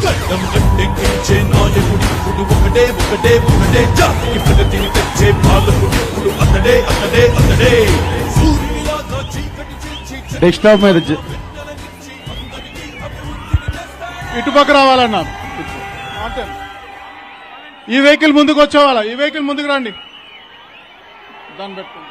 గడ్డం గట్టెక్కించే నాయకుడు ఇప్పుడు ఒకటే ఒకటే ఒకటే జాతికి ప్రగతిని తెచ్చే పాలకుడు ఇప్పుడు అతడే అతడే అతడే సూర్యులాగా చీకటి చీల్చి డెస్క్టాప్ మీద ఇటుపక్క రావాలన్నా. ఈ వెహికల్ ముందుకు వచ్చేవాళ్ళ, ఈ వెహికల్ ముందుకు రండి. దాన్ని పెట్టుకోండి.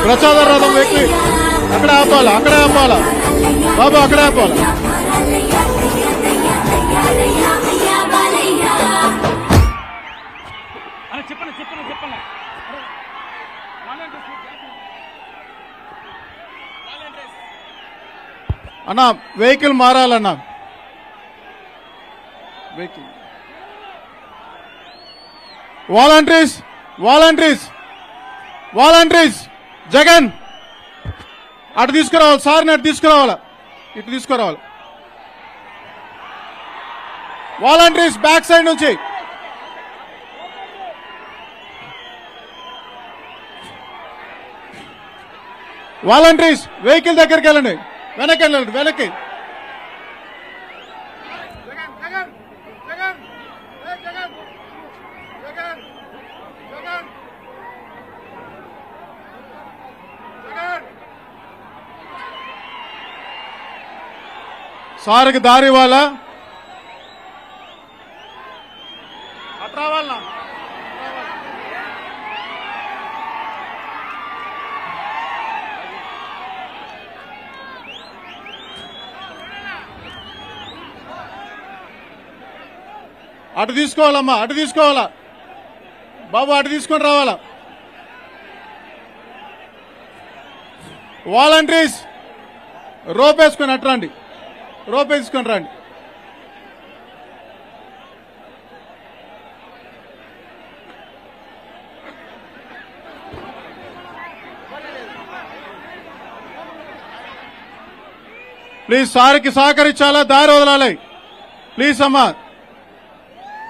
ప్రసాద రథం వెహికల్ అక్కడే ఆపాలా, అక్కడే ఆపాలా బాబు, అక్కడే ఆపాలా. అన్నా వెహికల్ మారాలన్నా. Vehicle volunteers volunteers volunteers Jagan అటు తీసుకురావాలి, సార్ని అటు తీసుకురావాలా, ఇటు తీసుకురావాలి. వాలంటీర్స్ బ్యాక్ సైడ్ నుంచి. వాలంటీర్స్ వెహికల్ దగ్గరికి వెళ్ళండి, వెనక్కి వెళ్ళండి, వెనక్కి. సార్కి దారి ఇవ్వాలా, అట్లా రావాలన్నా. అటు తీసుకోవాలమ్మా, అటు తీసుకోవాలా బాబు, అటు తీసుకొని రావాలా. వాలంటీర్స్ రోప్ వేసుకొని అటు రండి, రోప్ వేసుకొని రండి. ప్లీజ్ సార్కి సహకరించాలా, దారి వదలాలి ప్లీజ్ అమ్మా,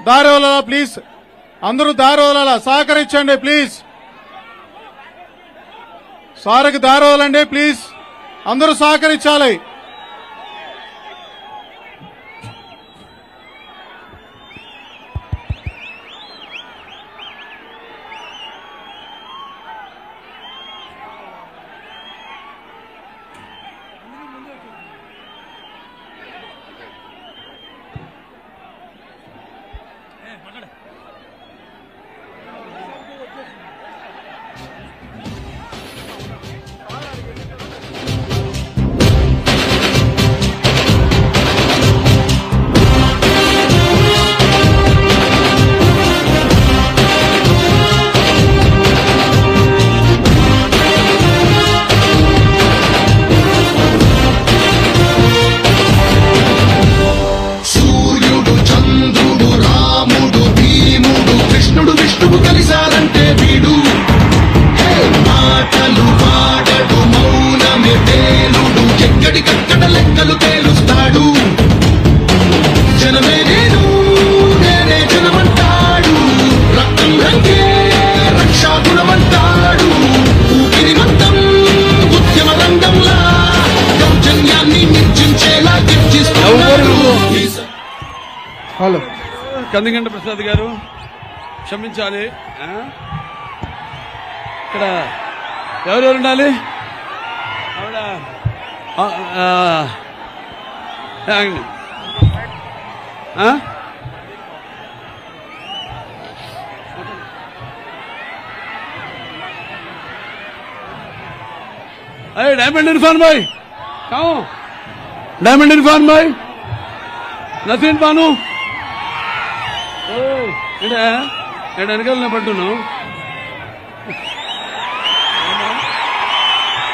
దారి వదలాలా ప్లీజ్, అందరూ దారి వదలాలా, సహకరించండి ప్లీజ్. సార్కి దారి వదలండి ప్లీజ్, అందరూ సహకరించాలి. హలో కందిగంట ప్రసాద్ గారు క్షమించాలి. ఇక్కడ ఎవరెవరు ఉండాలి? ఆవిడ अरे डायमंड इरफान भाई कहाँ हो? डायमंड इरफान भाई नसीन पानू వెనకాలనే పట్టున్నావు.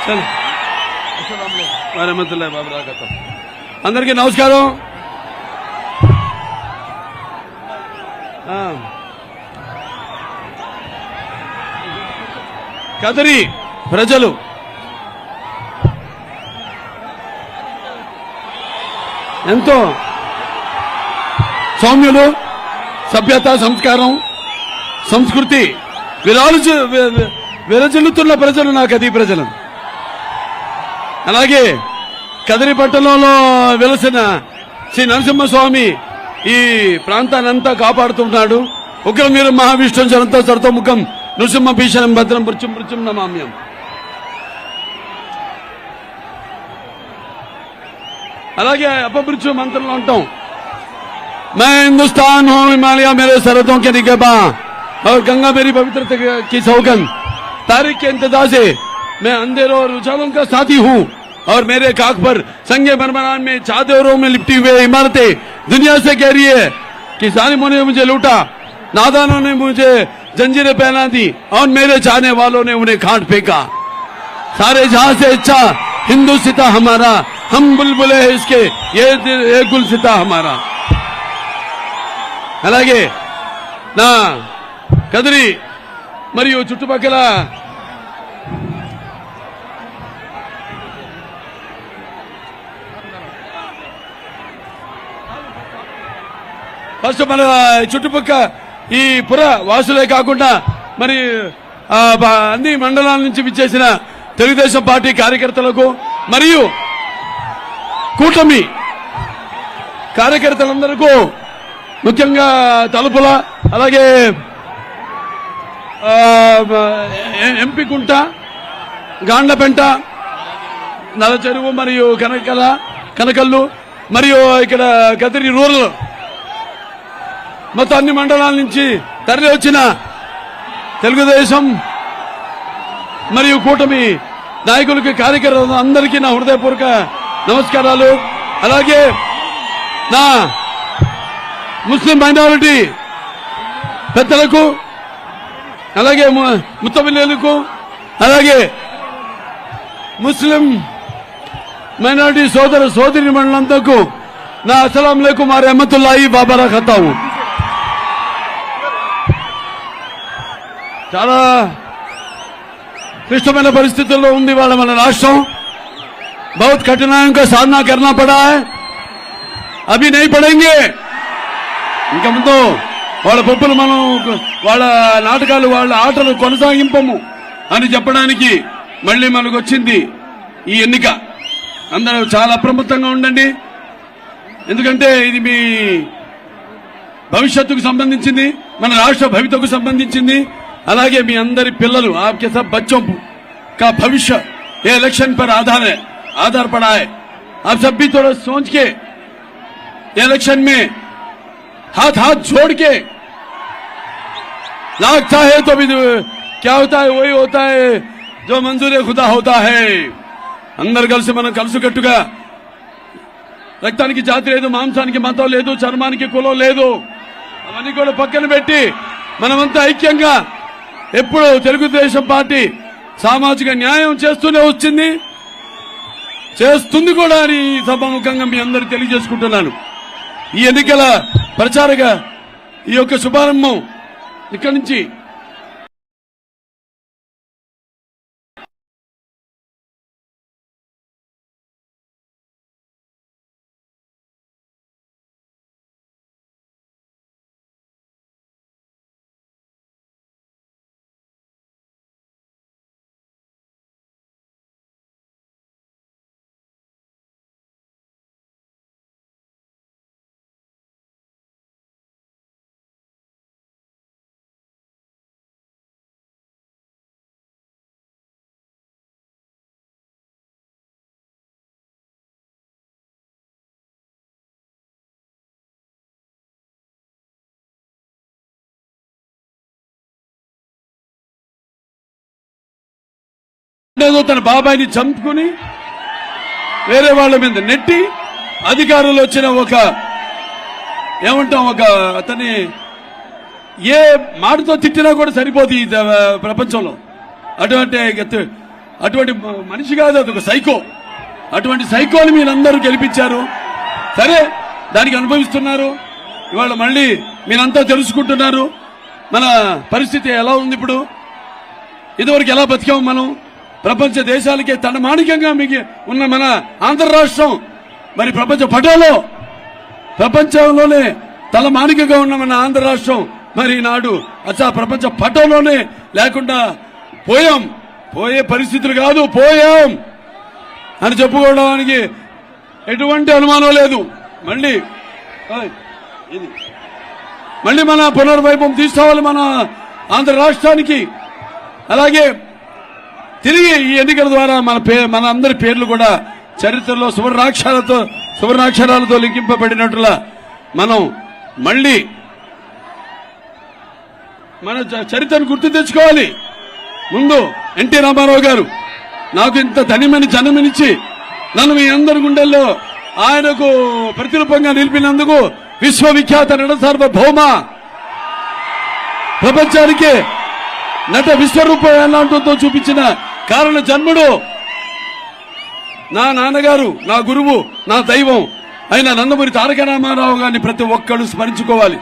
చల్ వరహమతుల్లాహి వబరకాతుహు. అందరికీ నమస్కారం. కదిరి ప్రజలు ఎంతో సౌమ్యులు, సభ్యత, సంస్కారం, సంస్కృతి విరజిల్లుతున్న ప్రజలు నా కది ప్రజలు. అలాగే కదిరి పట్టణంలో వెలసిన శ్రీ నరసింహస్వామి ఈ ప్రాంతాన్నంతా కాపాడుతున్నాడు. ఉగ్రం మీరు మహావిష్ణు జనంతో సర్తోముఖం నృసింహ భీషణం భద్రం మృత్యుం మృత్యుం నమామ్యం. అలాగే అపమృత్యు మంత్రంలో ఉంటాం. मैं हिंदुस्तान हूँ, हिमालय मेरे सरहदों के निगहबां और गंगा मेरी पवित्रता की सौगंध. तारीख के इंतजार से मैं अंधेरों और उजालों का साथी हूँ और मेरे खाक पर संगे मरमरान में चादरों में लिपटी हुए इमारतें दुनिया से कह रही है कि जालिमों ने मुझे लूटा, नादानों ने मुझे जंजीरें पहना दी और मेरे चाहने वालों ने उन्हें खाट फेंका. सारे जहां से अच्छा हिंदू सिता हमारा, हम बुलबुले हैं इसके ये गुल सिता हमारा. అలాగే నా కదిరి మరియు చుట్టుపక్కల ఫస్ట్ మన చుట్టుపక్కల ఈ పుర వాసులే కాకుండా మరి అన్ని మండలాల నుంచి విచ్చేసిన తెలుగుదేశం పార్టీ కార్యకర్తలకు మరియు కూటమి కార్యకర్తలందరికీ ముఖ్యంగా తలుపుల, అలాగే ఎంపికుంట, గాండ్లపెంట, నలచెరువు మరియు కనకల్లు మరియు ఇక్కడ కదిరి రూరల్ మొత్తం అన్ని మండలాల నుంచి తరలి వచ్చిన తెలుగుదేశం మరియు కూటమి నాయకులకి, కార్యకర్తలు అందరికీ నా హృదయపూర్వక నమస్కారాలు. అలాగే నా ముస్లిం మైనారిటీ పెద్దలకు, అలాగే ముత్తబిల్లులకు, అలాగే ముస్లిం మైనారిటీ సోదర సోదరి మండలంతకు నా అస్సలాం అలైకుం wa rahmatullahi wa barakatuh. చాలా క్లిష్టమైన పరిస్థితుల్లో ఉంది వాళ్ళ మన రాష్ట్రం. बहुत कठिनाइयों का सामना करना पड़ा है, अभी नहीं पड़ेंगे. ఇంకా ముందు వాళ్ళ పప్పులు మనం వాళ్ళ నాటకాలు వాళ్ళ ఆటలు కొనసాగింపము అని చెప్పడానికి మళ్ళీ మనకు వచ్చింది ఈ ఎన్నిక. అందరూ చాలా అప్రమత్తంగా ఉండండి, ఎందుకంటే ఇది మీ భవిష్యత్తుకు సంబంధించింది, మన రాష్ట్ర భవితకు సంబంధించింది. అలాగే మీ అందరి పిల్లలు आपके सब बच्चों का भविष्य ये इलेक्शन पर आधार पड़ा है. आप सब भी थोड़ा सोच के इलेक्शन में हाथ जोड़ के, लगता है तो भी क्या होता है वही होता है जो मंजूर खुदा होता है. అందరు కలిసి మనం కలుసుకట్టుగా, రక్తానికి జాతి లేదు, మాంసానికి మతం లేదు, చర్మానికి కులం లేదు, అవన్నీ కూడా పక్కన పెట్టి మనమంతా ఐక్యంగా ఎప్పుడు తెలుగుదేశం పార్టీ సామాజిక న్యాయం చేస్తూనే వచ్చింది, చేస్తుంది కూడా అని సభాముఖంగా మీ అందరూ తెలియజేసుకుంటున్నాను. ఈ ఎన్నికల ప్రచారగా ఈ యొక్క శుభారంభం ఇక్కడి నుంచి తన బాబాయిని చంపుకుని వేరే వాళ్ళ మీద నెట్టి అధికారులు వచ్చిన ఒక ఏమంటాం ఒక అతని ఏ మాటతో తిట్టినా కూడా సరిపోదు ఈ ప్రపంచంలో. అటువంటి మనిషి కాదు, అదొక సైకో. అటువంటి సైకోని మీరందరూ గెలిపించారు. సరే, దానికి అనుభవిస్తున్నారు. ఇవాళ మళ్ళీ మీరంతా తెలుసుకుంటున్నారు మన పరిస్థితి ఎలా ఉంది. ఇప్పుడు ఇదివరకు ఎలా బతికాము మనం, ప్రపంచ దేశాలకే తనమానికంగా మిగి ఉన్న మన ఆంధ్ర రాష్ట్రం మరి ప్రపంచంలోనే తలమానికగా ఉన్న మన ఆంధ్ర రాష్ట్రం మరి ఈనాడు ప్రపంచ పటంలోనే లేకుండా పోయే పరిస్థితులు కాదు, పోయాం అని చెప్పుకోవడానికి ఎటువంటి అనుమానం లేదు. మళ్ళీ మన పునర్వైభవం తీసుకోవాలి మన ఆంధ్ర రాష్ట్రానికి. అలాగే తిరిగి ఈ ఎన్నికల ద్వారా మన అందరి పేర్లు కూడా చరిత్రలో సువర్ణాక్షరాలతో లిఖింపబడినట్లుగా మనం మళ్ళీ మన చరిత్రను గుర్తు తెచ్చుకోవాలి. ముందు ఎన్టీ రామారావు గారు నాకు ఇంత ధనిమని జన్మనిచ్చి నన్ను మీ అందరి గుండెల్లో ఆయనకు ప్రతిరూపంగా నిలిపినందుకు విశ్వవిఖ్యాత నట సార్వభౌమ ప్రపంచానికి నట విశ్వరూపంతో చూపించిన కారణ జన్ముడు నా నాన్నగారు, నా గురువు, నా దైవం అయిన నందమూరి తారక రామారావు గారిని ప్రతి ఒక్కరు స్మరించుకోవాలి.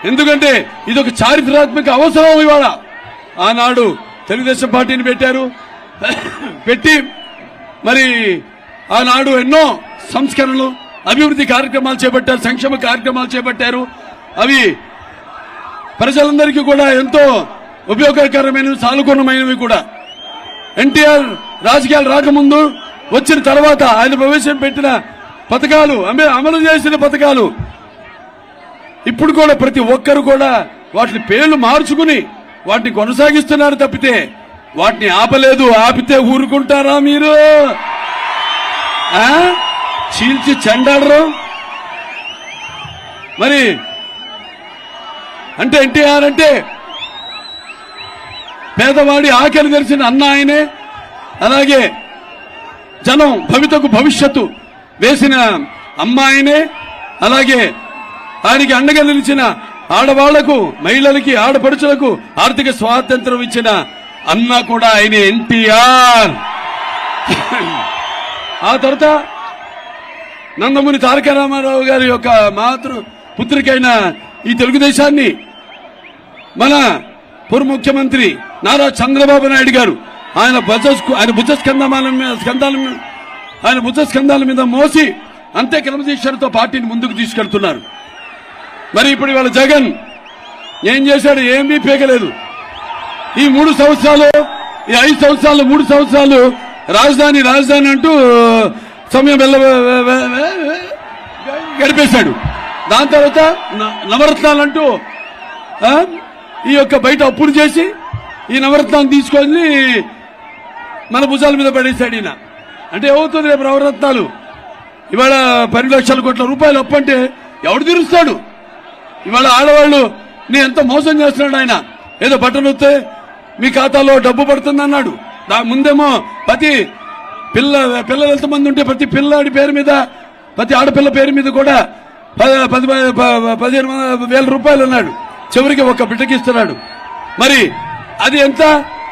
ఎందుకంటే ఇదొక చారిత్రాత్మక అవసరం. ఇవాళ ఆనాడు తెలుగుదేశం పార్టీని పెట్టి మరి ఆనాడు ఎన్నో సంస్కరణలు, అభివృద్ధి కార్యక్రమాలు చేపట్టారు, సంక్షేమ కార్యక్రమాలు చేపట్టారు. అవి ప్రజలందరికీ కూడా ఎంతో ఉపయోగకరమైనవి, సానుకూలమైనవి కూడా. ఎన్టీఆర్ రాజకీయాలు రాకముందు వచ్చిన తర్వాత ఆయన ప్రవేశపెట్టిన పథకాలు, అమలు చేసిన పథకాలు ఇప్పుడు కూడా ప్రతి ఒక్కరు కూడా వాటిని పేర్లు మార్చుకుని వాటిని కొనసాగిస్తున్నారు తప్పితే వాటిని ఆపలేదు. ఆపితే ఊరుకుంటారా మీరు? చీల్చి చెండాడరు. మరి అంటే ఎన్టీఆర్ అంటే పేదవాడి ఆకలి తెరిచిన అన్న ఆయనే. అలాగే జనం భవితకు భవిష్యత్తు వేసిన అమ్మాయినే. అలాగే ఆయనకి అండగా నిలిచిన ఆడవాళ్లకు, మహిళలకి, ఆడపడుచులకు ఆర్థిక స్వాతంత్రం ఇచ్చిన అన్న కూడా ఆయన ఎన్టీఆర్. ఆ తర్వాత నందమూరి తారక రామారావు గారి యొక్క మాతృ పుత్రికైన ఈ తెలుగుదేశాన్ని మన పూర్వ ముఖ్యమంత్రి నారా చంద్రబాబు నాయుడు గారు ఆయన భుజస్కంధాల మీద మోసి అంతే క్రమశిక్షణతో పార్టీని ముందుకు తీసుకెళ్తున్నారు. మరి ఇప్పుడు ఇవాళ జగన్ ఏం చేశాడు? ఏమీ పీకలేదు. ఈ 3 సంవత్సరాలు, ఈ 5 సంవత్సరాలు, 3 సంవత్సరాలు రాజధాని అంటూ సమయం గడిపేశాడు. దాని తర్వాత నవరత్నాలంటూ ఈ యొక్క బయట అప్పులు చేసి ఈ నవరత్నాన్ని తీసుకొని మన భుజాల మీద పడేశాడు ఈయన. అంటే ఏమవుతుంది రేపు నవరత్నాలు? ఇవాళ 10 లక్షల కోట్ల రూపాయలు అప్పు అంటే ఎవడు తీరుస్తాడు? ఇవాళ ఆడవాళ్ళు నీ ఎంత మోసం చేస్తున్నాడు ఆయన. ఏదో బట్టలు వస్తే మీ ఖాతాలో డబ్బు పడుతుంది అన్నాడు. ముందేమో ప్రతి పిల్లలు ఎంతమంది ఉంటే ప్రతి పిల్లాడి పేరు మీద, ప్రతి ఆడపిల్ల పేరు మీద కూడా 15,000 రూపాయలు అన్నాడు. చివరికి ఒక బిడ్డకి ఇస్తున్నాడు. మరి అది ఎంత?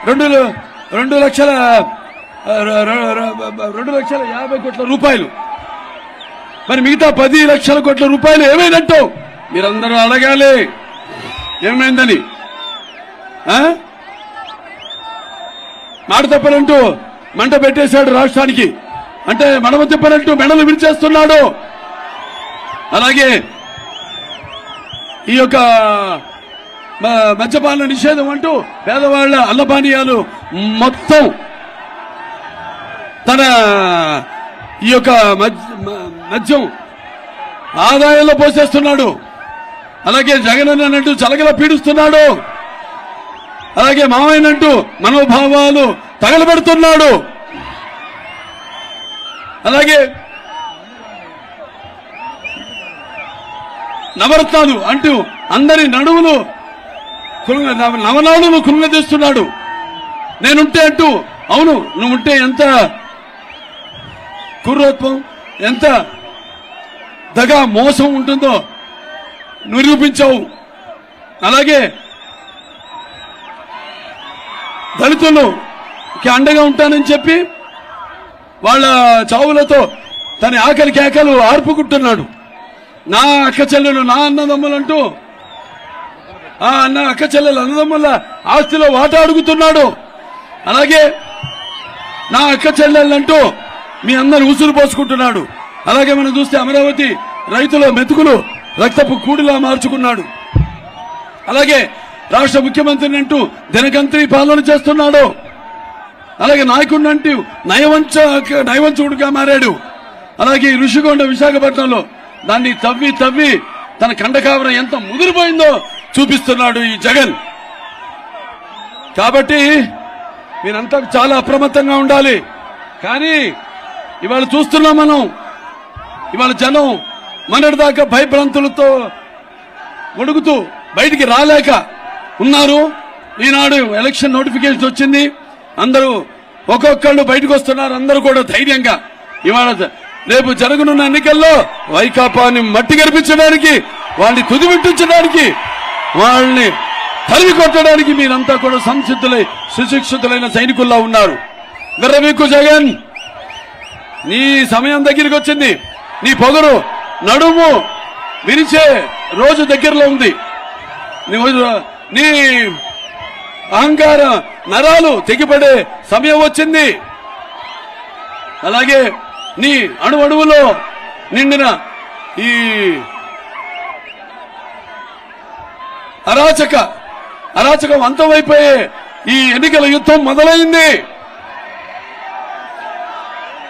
2,50,00,000 కోట్ల రూపాయలు. మరి మిగతా 10 లక్షల కోట్ల రూపాయలు ఏమైందంటో మీరందరూ అడగాలి ఏమైందని. మాట తప్పనంటూ మంట పెట్టేశాడు రాష్ట్రానికి. అంటే మడమ తిప్పనంటూ మెడలు విరిచేస్తున్నాడు. అలాగే ఈ యొక్క మద్యపాన నిషేధం అంటూ పేదవాళ్ల అన్నపానీయాలు మొత్తం తన ఈ యొక్క మద్యం ఆదాయంలో పోసేస్తున్నాడు. అలాగే జగన్ అన్నట్టు చలగల పీడిస్తున్నాడు. అలాగే మావయ్యనంటూ మనోభావాలు తగలబెడుతున్నాడు. అలాగే నవరత్నాలు అంటూ అందరి నడువులు నవనాడులు కృంగదీస్తున్నాడు. నేనుంటే అంటూ, అవును నువ్వుంటే ఎంత కుర్రోత్వం, ఎంత దగా మోసం ఉంటుందో నిరూపించావు. అలాగే దళితులకి అండగా ఉంటానని చెప్పి వాళ్ళ చావులతో తన ఆకలి కేకలు ఆర్పుకుంటున్నాడు. నా అక్క చెల్లెలు, నా అన్నదమ్ములంటూ ఆ అక్క చెల్లెలు అన్నదమ్ముల ఆస్తిలో వాటా అడుగుతున్నాడు. అలాగే నా అక్క చెల్లెళ్ళంటూ మీ అందరు ఉసురు పోసుకుంటున్నాడు. అలాగే మనం చూస్తే అమరావతి రైతుల మెతుకులు రక్తపు కూడిలా మార్చుకున్నాడు. అలాగే రాష్ట్ర ముఖ్యమంత్రిని అంటూ దినగంత్రి పాలన చేస్తున్నాడు. అలాగే నాయకుడిని అంటూ నయవంచుడుగా మారాడు. అలాగే ఋషికొండ విశాఖపట్నంలో దాన్ని తవ్వి తన కండకావరం ఎంత ముదిరిపోయిందో చూపిస్తున్నాడు ఈ జగన్. కాబట్టి మీరంతా చాలా అప్రమత్తంగా ఉండాలి. కానీ ఇవాళ చూస్తున్నాం మనం, ఇవాళ జనం మొన్నటిదాకా భయభ్రాంతులతో గొడుగుతూ బయటికి రాలేక ఉన్నారు. ఈనాడు ఎలక్షన్ నోటిఫికేషన్ వచ్చింది, అందరూ ఒక్కొక్కళ్ళు బయటకు వస్తున్నారు. అందరూ కూడా ధైర్యంగా ఇవాళ రేపు జరగనున్న ఎన్నికల్లో వైకాపాని మట్టి గర్పించడానికి, వాళ్ళని తుదిమిట్టించడానికి, వాళ్ళని తరిమి కొట్టడానికి మీరంతా కూడా సంసిద్ధులై సుశిక్షితులైన సైనికుల్లా ఉన్నారు. మీకు జగన్, నీ సమయం దగ్గరికి వచ్చింది. నీ పొగరు నడుము విరిచే రోజు దగ్గరలో ఉంది. నీ అహంకార నరాలు తెగిపడే సమయం వచ్చింది. అలాగే నీ అణువణువులో నిండిన ఈ అరాచకం అంతమైపోయే ఈ ఎన్నికల యుద్ధం మొదలైంది.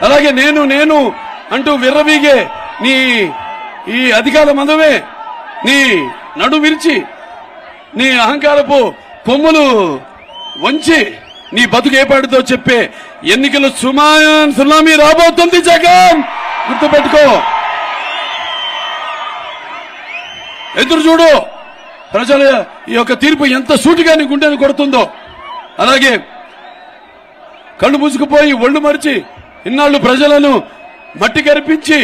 అలాగే నేను అంటూ విర్రవీగే నీ ఈ అధికార మదమే నీ నడు విరిచి, నీ అహంకారపు కొమ్ములు వంచి నీ బతుకు ఏపాటితో చెప్పే ఎన్నికల సునామీ రాబోతుంది జగన్, గుర్తుపెట్టుకో. ఎదురు చూడు, ప్రజల ఈ యొక్క తీర్పు ఎంత సూటిగా నీ గుండెను కొడుతుందో. అలాగే కళ్ళు మూసుకుపోయి ఒళ్ళు మరిచి ఇన్నాళ్లు ప్రజలను మట్టి కరిపించి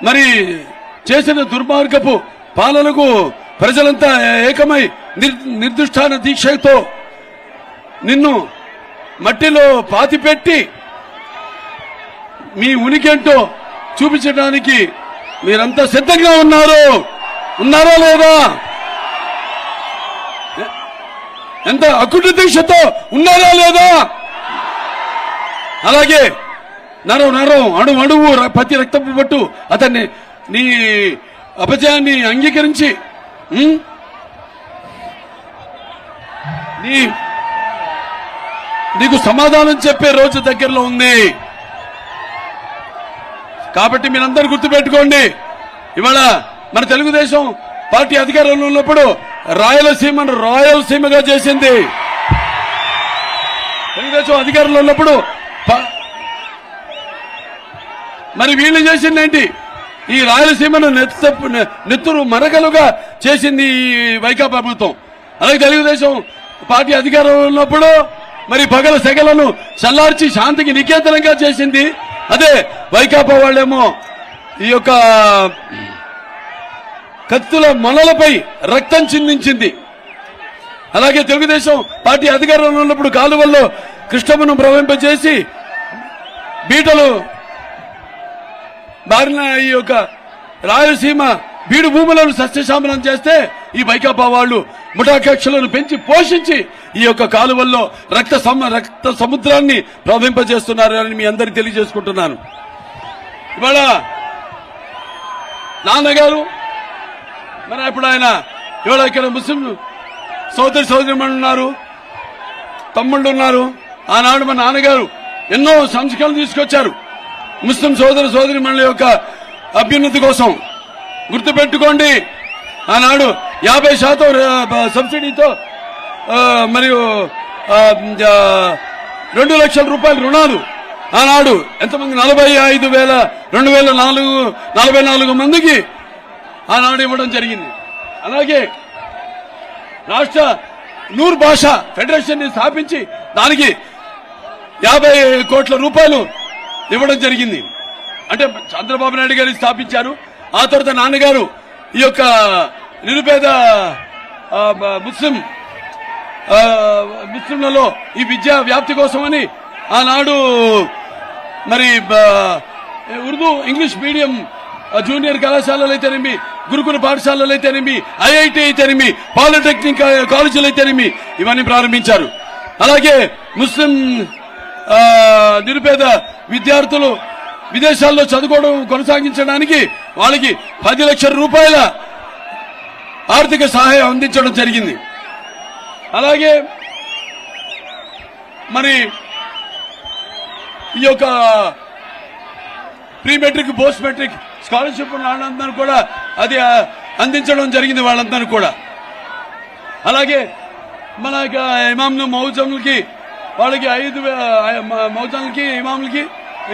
మరి చేసిన దుర్మార్గపు పాలనకు ప్రజలంతా ఏకమై నిర్దిష్టాన దీక్షతో నిన్ను మట్టిలో పాతిపెట్టి మీ ఉనికేంటో చూపించడానికి మీరంతా సిద్ధంగా ఉన్నారా లేదా? ఎంత అకుటి దీక్షతో ఉన్నారా లేదా? అలాగే నరం అణువు ప్రతి రక్తపు పట్టు అతన్ని నీ అపజయాన్ని అంగీకరించి నీకు సమాధానం చెప్పే రోజు దగ్గరలో ఉంది. కాబట్టి మీరందరూ గుర్తుపెట్టుకోండి, ఇవాళ మన తెలుగుదేశం పార్టీ అధికారంలో ఉన్నప్పుడు రాయలసీమను రాయలసీమగా చేసింది. తెలుగుదేశం అధికారంలో ఉన్నప్పుడు మరి వీళ్ళు చేసిందేంటి? ఈ రాయలసీమను నెత్తురు మరకలుగా చేసింది ఈ వైకాపా ప్రభుత్వం. అలాగే తెలుగుదేశం పార్టీ అధికారంలో ఉన్నప్పుడు మరి పగల సెగలను చల్లార్చి శాంతికి నికేతనంగా చేసింది అదే వైకాపా వాళ్ళేమో ఈ యొక్క కత్తుల మొలలపై రక్తం చిందించింది. అలాగే తెలుగుదేశం పార్టీ అధికారంలో ఉన్నప్పుడు కాలువల్లో కృష్ణమ్మను ప్రవహింపజేసి బీటలు బారిన ఈ యొక్క రాయలసీమ బీడు భూములను సస్యశామలం చేస్తే ఈ వైకాపా వాళ్ళు ముఠాకక్షలను పెంచి పోషించి ఈ యొక్క కాలువల్లో రక్త సముద్రాన్ని ప్రవహింపజేస్తున్నారు అని మీ అందరికీ తెలియజేసుకుంటున్నాను. ఇవాళ నాన్నగారు మరి ఇప్పుడు ఆయన ఇవాళ ఇక్కడ ముస్లిం సోదరిమణులు ఉన్నారు, తమ్ముళ్ళు ఉన్నారు. ఆనాడు మన నాన్నగారు ఎన్నో సంస్కరణలు తీసుకొచ్చారు ముస్లిం సోదరిమణుల యొక్క అభ్యున్నతి కోసం. గుర్తుపెట్టుకోండి, ఆనాడు 50% సబ్సిడీతో మరియు 2 లక్షల రూపాయల రుణాలు ఆనాడు ఎంతమంది 45,244 మందికి ఆనాడు ఇవ్వడం జరిగింది. అలాగే రాష్ట్ర నూర్ భాషా ఫెడరేషన్ ని స్థాపించి దానికి 50 కోట్ల రూపాయలు ఇవ్వడం జరిగింది. అంటే చంద్రబాబు నాయుడు గారు స్థాపించారు. ఆ తర్వాత నాన్నగారు ఈ యొక్క నిరుపేద ముస్లింలలో ఈ విద్యా వ్యాప్తి కోసమని ఆనాడు మరి ఉర్దూ ఇంగ్లీష్ మీడియం జూనియర్ కళాశాలలు అయితేనేమి, గురుకుల పాఠశాలలు అయితేనేమి, ఐఐటి అయితేనేమి, పాలిటెక్నిక్ కాలేజీలు అయితేనేమి ఇవన్నీ ప్రారంభించారు. అలాగే ముస్లిం నిరుపేద విద్యార్థులు విదేశాల్లో చదువుకోవడం కొనసాగించడానికి వాళ్ళకి 10 లక్షల రూపాయల ఆర్థిక సహాయం అందించడం జరిగింది. అలాగే మరి ఈ యొక్క pre matric post matric scholarship వాళ్ళందరూ కూడా అది అందించడం జరిగింది వాళ్ళందరూ కూడా. అలాగే మన ఇమాంలు మౌజంలకి వాళ్ళకి 5,000 మౌజంలకి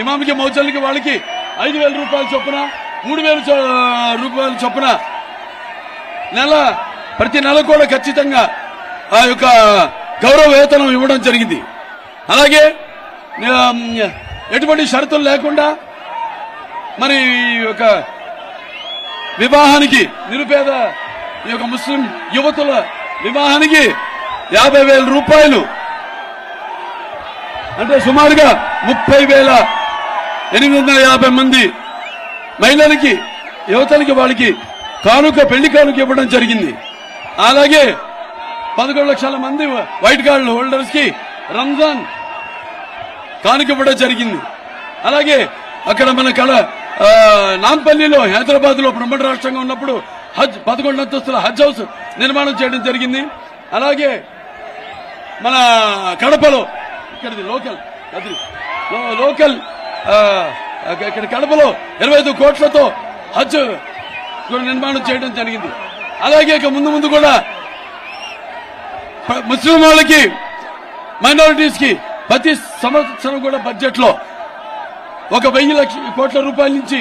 ఇమాంకి మౌజంలకి వాళ్ళకి 5,000 రూపాయల చొప్పున 3,000 రూపాయల చొప్పున ప్రతి నెల కూడా ఖచ్చితంగా ఆ యొక్క గౌరవ వేతనం ఇవ్వడం జరిగింది. అలాగే ఎటువంటి షరతులు లేకుండా మరి యొక్క వివాహానికి నిరుపేద ఈ యొక్క ముస్లిం యువతుల వివాహానికి 50,000 రూపాయలు అంటే సుమారుగా 30,850 మంది మహిళలకి యువతలకి వాళ్ళకి పెళ్లి కానుక ఇవ్వడం జరిగింది. అలాగే 11 లక్షల మంది వైట్ కార్డు హోల్డర్స్ కి రంజాన్ కానుక ఇవ్వడం జరిగింది. అలాగే అక్కడ మన నాంపల్లిలో హైదరాబాద్ లో బ్రహ్మణ రాష్ట్రంగా ఉన్నప్పుడు 11 అంతస్తుల హజ్ హౌస్ నిర్మాణం చేయడం జరిగింది. అలాగే మన కడపలో ఇక్కడ లోకల్ ఇక్కడ కడపలో 25 కోట్లతో హజ్ నిర్మాణం చేయడం జరిగింది. అలాగే ఇక ముందు కూడా ముస్లిం వాళ్ళకి మైనారిటీస్ కి ప్రతి సంవత్సరం కూడా బడ్జెట్ లో 1,000 కోట్ల రూపాయల నుంచి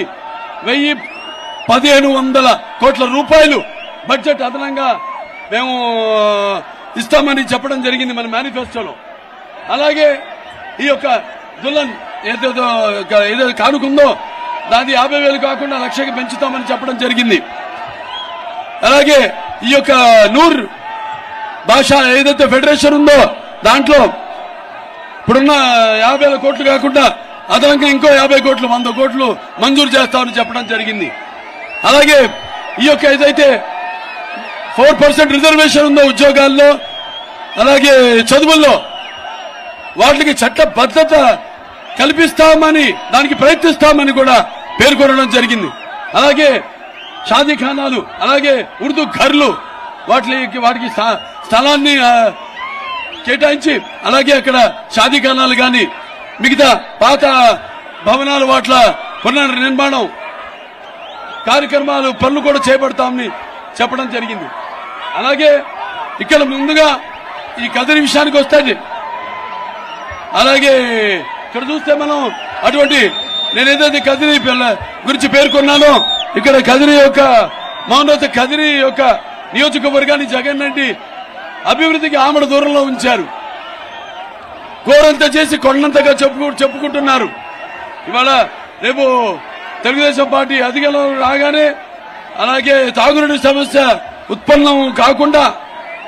1,100 కోట్ల రూపాయలు బడ్జెట్ అదనంగా మేము ఇస్తామని చెప్పడం జరిగింది మన మేనిఫెస్టోలో. అలాగే ఈ యొక్క దుల్హన్ ఏదో కానుకుందో దాది 50,000 కాకుండా 1,00,000కి పెంచుతామని చెప్పడం జరిగింది. అలాగే ఈ యొక్క నూర్ భాష ఏదైతే ఫెడరేషన్ ఉందో దాంట్లో ఇప్పుడున్న 50,000 కోట్లు కాకుండా అదనంగా ఇంకో 50 కోట్లు 100 కోట్లు మంజూరు చేస్తామని చెప్పడం జరిగింది. అలాగే ఈ యొక్క ఏదైతే 4% రిజర్వేషన్ ఉందో ఉద్యోగాల్లో అలాగే చదువుల్లో వాటికి చట్టబద్ధత కల్పిస్తామని దానికి ప్రయత్నిస్తామని కూడా పేర్కొనడం జరిగింది. అలాగే షాదీఖానాలు అలాగే ఉర్దూ ఘర్లు వాటికి స్థలాన్ని కేటాయించి అలాగే అక్కడ షాదీఖానాలు గాని మిగతా పాత భవనాలు వాట్ల పునర్నిర్మాణం కార్యక్రమాలు పనులు కూడా చేపడతామని చెప్పడం జరిగింది. అలాగే ఇక్కడ ముందుగా ఈ కదిరి విషయానికి వస్తే అలాగే ఇక్కడ చూస్తే మనం అటువంటి నేనేదైతే కదిరి గురించి పేర్కొన్నానో ఇక్కడ కదిరి యొక్క మౌనత కదిరి యొక్క నియోజకవర్గాన్ని జగన్ రెడ్డి అభివృద్ధికి ఆమడ దూరంలో ఉంచారు. కోరంత చేసి కొండంతగా చెప్పుకుంటున్నారు. ఇవాళ రేపు తెలుగుదేశం పార్టీ అధికారంలో రాగానే అలాగే తాగునీటి సమస్య ఉత్పన్నం కాకుండా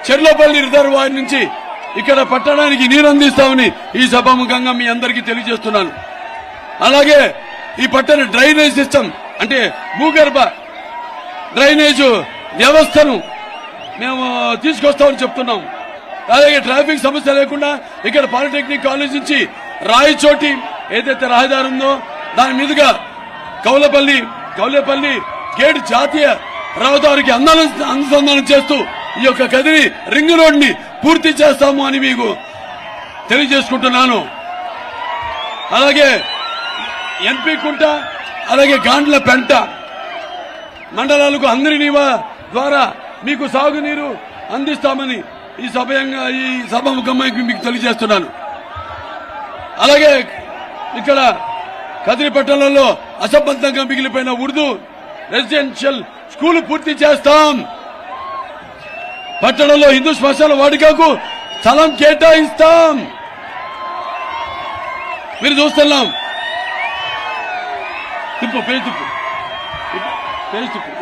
చెర్లపల్లి రిజర్వాయర్ నుంచి ఇక్కడ పట్టణానికి నీరు అందిస్తామని ఈ సభాముఖంగా మీ అందరికీ తెలియజేస్తున్నాను. అలాగే ఈ పట్టణ డ్రైనేజ్ సిస్టమ్ అంటే భూగర్భ డ్రైనేజ్ వ్యవస్థను మేము తీసుకొస్తామని చెప్తున్నాం. అలాగే ట్రాఫిక్ సమస్య లేకుండా ఇక్కడ పాలిటెక్నిక్ కాలేజ్ నుంచి రాయచోటి ఏదైతే రహదారి ఉందో దాని మీదుగా కౌలేపల్లి గేట్ జాతీయ రహదారికి అనుసంధానం చేస్తూ ఈ యొక్క కదిరి రింగ్ రోడ్ ని పూర్తి చేస్తాము అని మీకు తెలియజేసుకుంటున్నాను. అలాగే ఎన్పి కుంట అలాగే గాండ్ల పెంట మండలాలకు అందరి ద్వారా మీకు సాగునీరు అందిస్తామని ఈ సభాముఖంగా మీకు తెలియజేస్తున్నాను. అలాగే ఇక్కడ కదిరి పట్టణంలో అసంబద్ధంగా మిగిలిపోయిన ఉర్దూ రెసిడెన్షియల్ స్కూల్ పూర్తి చేస్తాం. పట్టణంలో హిందూ శ్మశాన వాటికకు స్థలం కేటాయిస్తాం. మీరు చూస్తున్నాం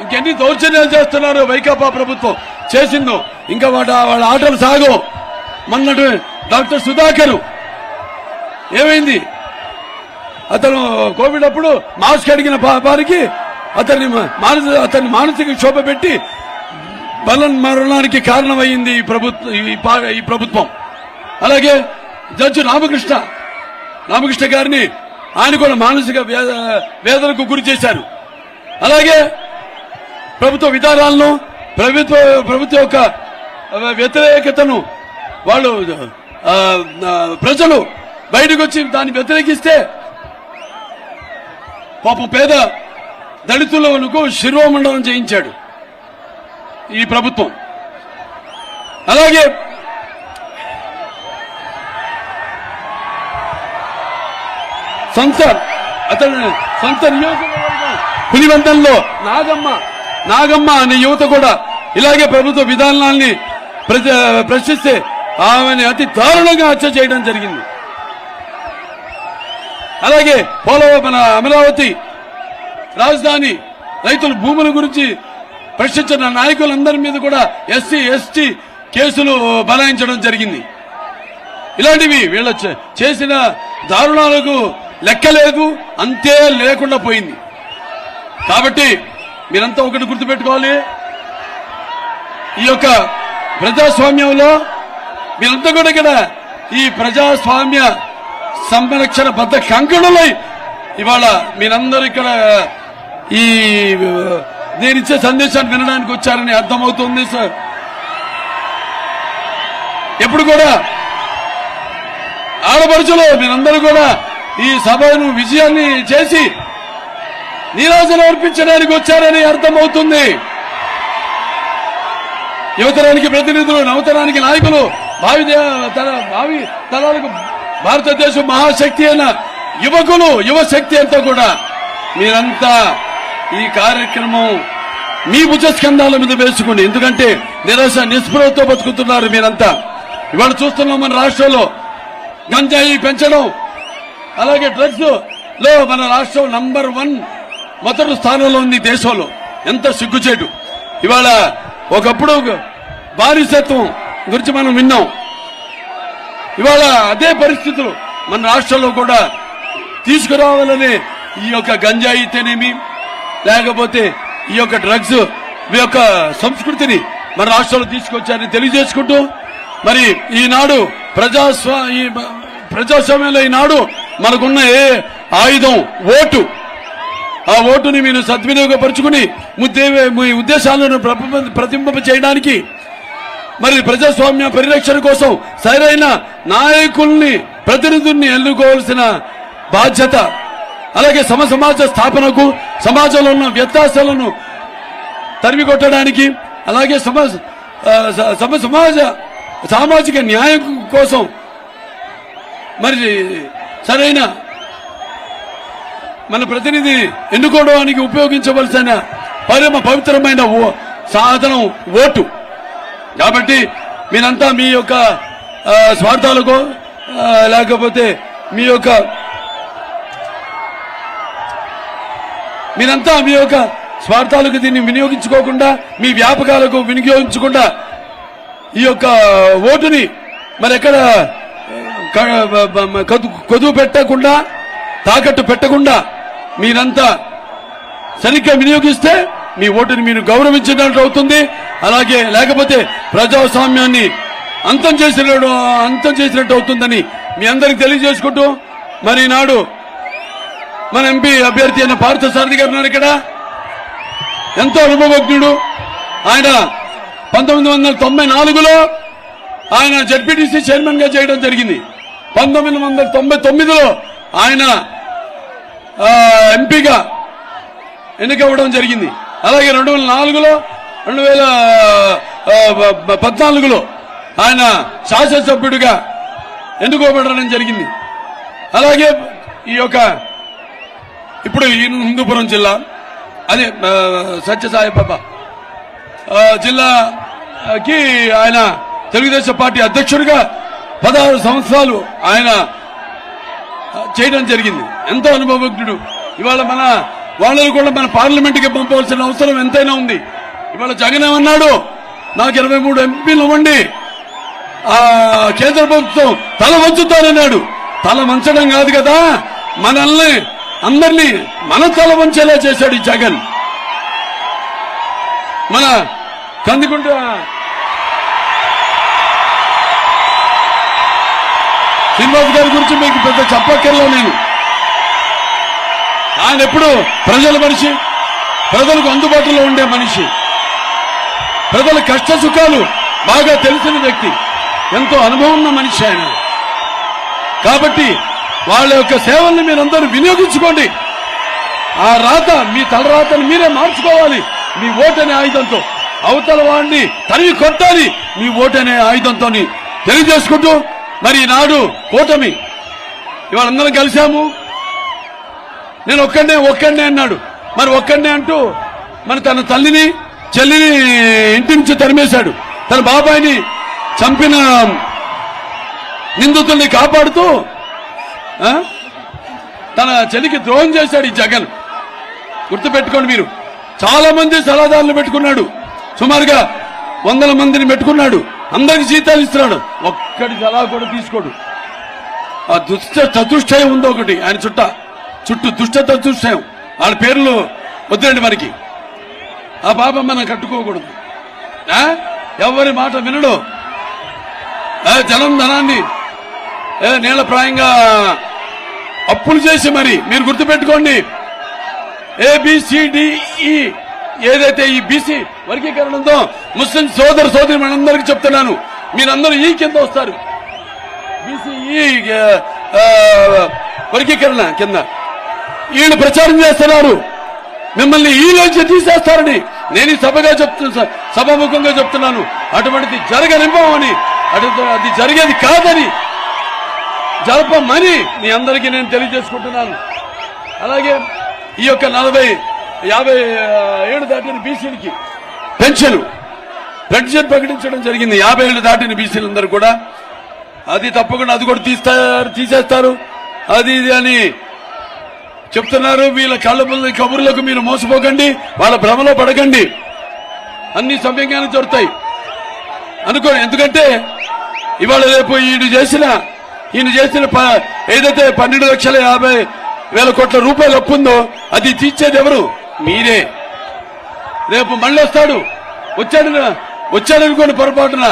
ఇంకెన్ని దౌర్జన్యాలు చేస్తున్నారు వైకాపా ప్రభుత్వం చేసిందో ఇంకా వాళ్ళ ఆటలు సాగో. మొన్నటి డాక్టర్ సుధాకర్ ఏమైంది? అతను కోవిడ్ అప్పుడు మాస్క్ అడిగిన వారికి అతన్ని మానసిక క్షోభ పెట్టి మరణానికి కారణమైంది ఈ ప్రభుత్వం. అలాగే జడ్జి రామకృష్ణ గారిని ఆయన కూడా మానసిక వేదనకు గురి చేశారు. అలాగే ప్రభుత్వ విధానాలను ప్రభుత్వ యొక్క వ్యతిరేకతను వాళ్ళు ప్రజలు బయటకు వచ్చి దాన్ని వ్యతిరేకిస్తే పాపం పేద దళితులకు శిరోమండలం చేయించాడు ఈ ప్రభుత్వం. అలాగే సొంత నియోజకవర్గం పులివెందులలో నాగమ్మ అనే యువత కూడా ఇలాగే ప్రభుత్వ విధానాల్ని ప్రశ్నిస్తే ఆమెని అతి దారుణంగా హత్య చేయడం జరిగింది. అలాగే మన అమరావతి రాజధాని రైతుల భూముల గురించి ప్రశ్నించిన నాయకులందరి మీద కూడా ఎస్సీ ఎస్టీ కేసులు బనాయించడం జరిగింది. ఇలాంటివి వీళ్ళ చేసిన దారుణాలకు లెక్కలేదు, అంతే లేకుండా పోయింది. కాబట్టి మీరంతా ఒకటి గుర్తుపెట్టుకోవాలి, ఈ యొక్క ప్రజాస్వామ్యంలో మీరంతా కూడా ఇక్కడ ఈ ప్రజాస్వామ్య సంరక్షణ బద్ద కంకణులై ఇవాళ మీరందరూ ఇక్కడ ఈ నేనిచ్చే సందేశాన్ని వినడానికి వచ్చారని అర్థమవుతుంది సార్. ఎప్పుడు కూడా ఆడపడుచులు మీరందరూ కూడా ఈ సభను విజయాన్ని చేసి నీరాజన అర్పించడానికి వచ్చారని అర్థమవుతుంది. యువతరానికి ప్రతినిధులు, నవతరానికి నాయకులు, భావి తరాలకు భారతదేశం మహాశక్తి అయిన యువకులు, యువశక్తి అంతా కూడా మీరంతా ఈ కార్యక్రమం మీ భుజస్కంధాల మీద వేసుకోండి. ఎందుకంటే నిరాశ నిస్పృహతో బతుకుతున్నారు మీరంతా. ఇవాళ చూస్తున్నాం మన రాష్ట్రంలో గంజాయి పెంచడం, అలాగే డ్రగ్స్ లో మన రాష్ట్రం నంబర్ 1 మొదటి స్థానంలో ఉంది దేశంలో. ఎంత సిగ్గుచేటు. ఇవాళ ఒకప్పుడు బానిసత్వం గురించి మనం విన్నాం. ఇవాళ అదే పరిస్థితులు మన రాష్ట్రంలో కూడా తీసుకురావాలనే ఈ యొక్క గంజాయి అయితేనేమి, లేకపోతే ఈ యొక్క డ్రగ్స్ ఈ యొక్క సంస్కృతిని మన రాష్ట్రంలో తీసుకొచ్చారని తెలియజేసుకుంటూ, మరి ఈనాడు ప్రజాస్వామ్యంలో ఈనాడు మనకున్న ఏ ఆయుధం ఓటు. ఆ ఓటుని మీరు సద్వినియోగపరుచుకుని మీ ఉద్దేశాలను ప్రతింప చేయడానికి, మరి ప్రజాస్వామ్య పరిరక్షణ కోసం సరైన నాయకుల్ని, ప్రతినిధుల్ని ఎన్నుకోవాల్సిన బాధ్యత, అలాగే సమాజ స్థాపనకు, సమాజంలో ఉన్న వ్యత్యాసాలను తరిమికొట్టడానికి, అలాగే సామాజిక న్యాయం కోసం మరి సరైన మన ప్రతినిధి ఎన్నుకోవడానికి ఉపయోగించవలసిన పవిత్రమైన సాధనం ఓటు. కాబట్టి మీరంతా మీ యొక్క స్వార్థాలకు, లేకపోతే మీరంతా మీ యొక్క స్వార్థాలకు దీన్ని వినియోగించుకోకుండా, మీ వ్యాపకాలకు వినియోగించకుండా ఈ యొక్క ఓటుని మరి ఎక్కడ కొదువు పెట్టకుండా, తాకట్టు పెట్టకుండా మీరంతా సరిగ్గా వినియోగిస్తే మీ ఓటుని మీరు గౌరవించినట్టు అవుతుంది. అలాగే లేకపోతే ప్రజాస్వామ్యాన్ని అంతం చేసినట్టు అవుతుందని మీ అందరికి తెలియజేసుకుంటూ, మరి నాడు మన ఎంపీ అభ్యర్థి అయిన పార్థసారథి గారు ఉన్నారు ఇక్కడ. ఎంతో అనుభవజ్ఞుడు ఆయన. 1994లో ఆయన జడ్పీటీసీ చైర్మన్ గా చేయడం జరిగింది. 1999లో ఆయన ఎంపీగా ఎన్నికవ్వడం జరిగింది. అలాగే 2004లో 2014లో ఆయన శాసనసభ్యుడిగా ఎన్నుకోబడడం జరిగింది. అలాగే ఈ యొక్క ఇప్పుడు హిందూపురం జిల్లా, అదే సత్యసాయిబాబా జిల్లాకి ఆయన తెలుగుదేశం పార్టీ అధ్యక్షుడిగా 16 సంవత్సరాలు ఆయన చేయడం జరిగింది. ఎంతో అనుభవజ్ఞుడు. ఇవాళ మన వాళ్ళని కూడా మన పార్లమెంట్ కి పంపవలసిన అవసరం ఎంతైనా ఉంది. ఇవాళ జగన్ ఏమన్నాడు, నాకు 23 ఎంపీలు ఇవ్వండి, కేంద్ర ప్రభుత్వం తల వంచుతానన్నాడు. తల వంచడం కాదు కదా, మనల్ని అందరినీ మనం తల వంచేలా చేశాడు ఈ జగన్. మన కందుకుంట శ్రీనివాస్ గారి గురించి మీకు పెద్ద చెప్పక్కర్లో నేను. ఆయన ఎప్పుడు ప్రజల మనిషి, ప్రజలకు అందుబాటులో ఉండే మనిషి, ప్రజల కష్ట సుఖాలు బాగా తెలిసిన వ్యక్తి, ఎంతో అనుభవం ఉన్న మనిషి ఆయన. కాబట్టి వాళ్ళ యొక్క సేవల్ని మీరందరూ వినియోగించుకోండి. ఆ రాత, మీ తలరాతను మీరే మార్చుకోవాలి మీ ఓటనే ఆయుధంతో. అవతల వాడిని తరిమి కొట్టాలి మీ ఓటనే ఆయుధంతో తెలియజేసుకుంటూ, మరి ఈనాడు కూటమి ఇవాళ అందరం కలిశాము. నేను ఒక్కడే అన్నాడు. మరి ఒక్కడే అంటూ మరి తన తల్లిని చెల్లిని ఇంటి నుంచి తరిమేశాడు. తన బాబాయిని చంపిన నిందితుల్ని కాపాడుతూ తన చెల్లికి ద్రోహం చేశాడు ఈ జగన్. గుర్తుపెట్టుకోండి మీరు. చాలా మంది సలహాదారులు పెట్టుకున్నాడు, సుమారుగా 100 మందిని పెట్టుకున్నాడు. అందరికి జీతాలు ఇస్తున్నాడు, ఒక్కడి సలహా కూడా తీసుకోడు. ఆ దుష్ట చతుష్టయం ఉందో ఒకటి ఆయన చుట్టూ దుష్ట చతుష్టయం. వాళ్ళ పేర్లు వద్దండి మనకి. ఆ పాపం మనం కట్టుకోకూడదు. ఎవరి మాట వినడు. జనం ధనాన్ని నీళ్ళప్రాయంగా అప్పులు చేసి మరి మీరు గుర్తుపెట్టుకోండి. ABCDE ఏదైతే ఈ బీసీ వర్గీకరణ ఉందో, ముస్లిం సోదరి మనందరికీ చెప్తున్నాను, మీరందరూ ఈ కింద వస్తారు. BCE వర్గీకరణ కింద వీళ్ళు ప్రచారం చేస్తున్నారు, మిమ్మల్ని ఈ రోజు తీసేస్తారని నేను సభాముఖంగా చెప్తున్నాను. అటువంటిది జరగనివ్వమని, అది జరిగేది కాదని, జరపమని మీ అందరికీ నేను తెలియజేసుకుంటున్నాను. అలాగే ఈ యొక్క 40-50 ఏళ్ళు దాటిన బీసీలకి పెన్షన్ ప్రకటించడం జరిగింది. 50 ఏళ్ళు దాటిన బీసీలందరూ కూడా అది తప్పకుండా అది కూడా తీసేస్తారు అది ఇది అని చెప్తున్నారు. వీళ్ళ కబుర్లకు మీరు మోసపోకండి, వాళ్ళ భ్రమలో పడకండి. అన్ని సవ్యంగానే జరుగుతాయి అనుకోండి. ఎందుకంటే ఇవాళ రేపు ఈయన చేసిన ఏదైతే 12,50,000 కోట్ల రూపాయలు అప్పుందో అది తీర్చేది ఎవరు? మీరే. రేపు మళ్ళీ వచ్చాడనుకోండి పొరపాటున,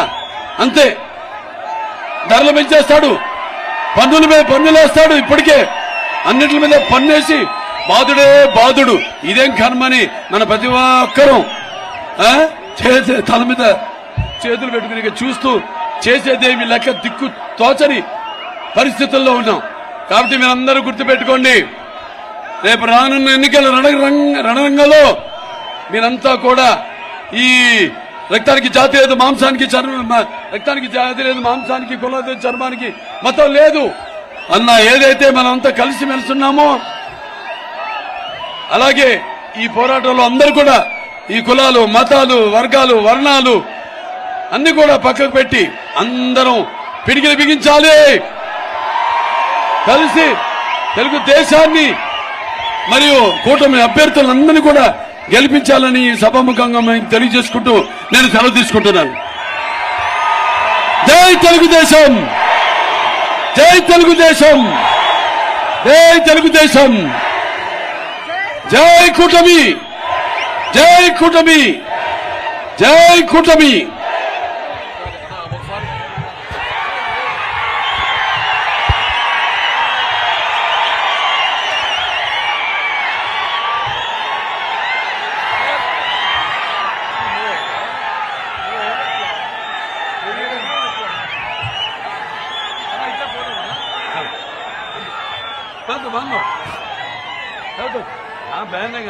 అంతే ధరలు పెంచేస్తాడు, పన్నులు వేస్తాడు. ఇప్పటికే అన్నిటి మీద పన్నేసి బాధుడు. ఇదేం కర్మని మన ప్రతి ఒక్కరూ తల మీద చేతులు పెట్టుకుని చూస్తూ చేసేదేమి లెక్క దిక్కు తోచని పరిస్థితుల్లో ఉన్నాం. కాబట్టి మీరందరూ గుర్తుపెట్టుకోండి, రేపు రానున్న ఎన్నికల రణరంగంలో మీరంతా కూడా ఈ రక్తానికి జాతి లేదు, రక్తానికి జాతి లేదు, మాంసానికి కులం లేదు, చర్మానికి మతం లేదు అన్న ఏదైతే మనమంతా కలిసి మెలుస్తున్నామో, అలాగే ఈ పోరాటంలో అందరూ కూడా ఈ కులాలు, మతాలు, వర్గాలు, వర్ణాలు అన్ని కూడా పక్కకు పెట్టి అందరం పిడికిలు బిగించాలి. కలిసి తెలుగుదేశాన్ని మరియు కూటమి అభ్యర్థులందరినీ కూడా గెలిపించాలని సభాముఖంగా తెలియజేసుకుంటూ నేను సెలవు తీసుకుంటున్నాను. జై తెలుగుదేశం, జై తెలుగుదేశం, జై తెలుగుదేశం, జై కూటమి, జై కూటమి, జై కూటమి. बहन है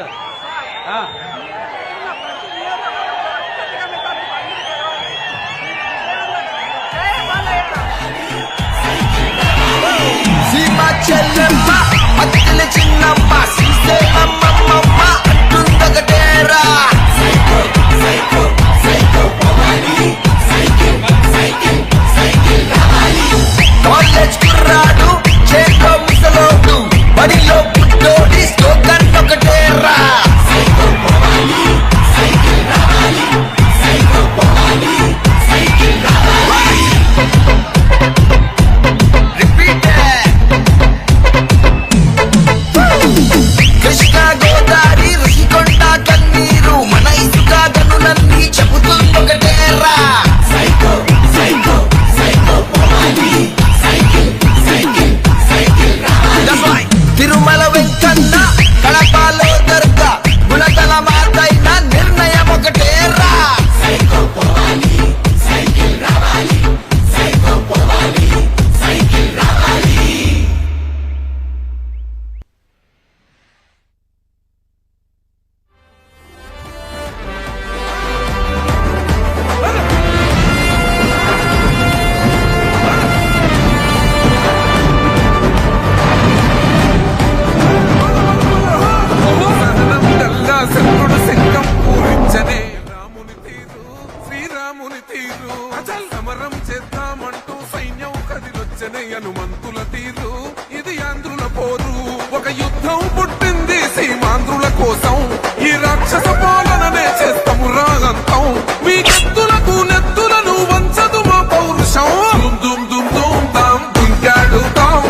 సీమా చెల్లెమ్మ అత్తల చిన్నమ్మ సీసే అమ్మమ్మ అంటుందగటేరా సైకో సైకో సైకో పవాలి సైకిల్ రావాలి కాలేజ్ కుర్రాడు చేతో ముసలోడు బడిలో పుట్టోడి స్లోగన్ ఒకటేరా సైకో పవాలి సైకిల్ రావాలి సైకో పవాలి సైకిల్ రావాలి కృష్ణా గోదావరి రుషికొండ కన్నీరు మన ఇసుక గనులన్నీ చెబుతుందొకటేరా సైకో సైకో సైకో పోవాలి సైకిల్ సైకిల్ సైకిల్ రావాలి తిరుమల వెంకన్న కడపలో దొరక గుణదల మాతైన నిర్ణయం ఒకటేరా సైకో పోవాలి సైకిల్ రావాలి సైకో పోవాలి సైకిల్ రావాలి శత్రుడు సింగం పూరించనే రాముని తీరు శ్రీరాముని తీరు అచల్ సమరం చేద్దామంటూ సైన్యం కదిలొచ్చనే హనుమంతుల తీరు ఇది ఆంధ్రుల పోరు ఒక యుద్ధం పుట్టింది సీమాంధ్రుల కోసం ఈ రాక్షస పాలననే చేస్తాము రాగంతం మీ కత్తులకు నెత్తులను వంచదు మా పౌరుషం దుమ్ దుమ్ దుమ్ దుమ్ దాం దుంకాడుతాం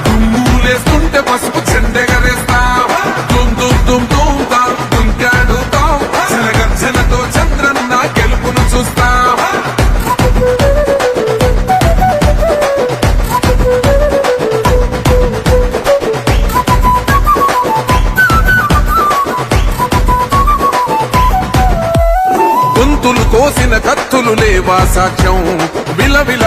దుమ్ములేస్తుంటే పసుపు చెండెగరేస్తాం దుమ్ దుమ్ దుమ్ దుమ్ దాం దుంకాడుతాం జనగర్జనతో చంద్రన్న గెలుపును చూస్తాం గొంతులు కోసిన కత్తులు లేవా సాక్ష్యం విలవిల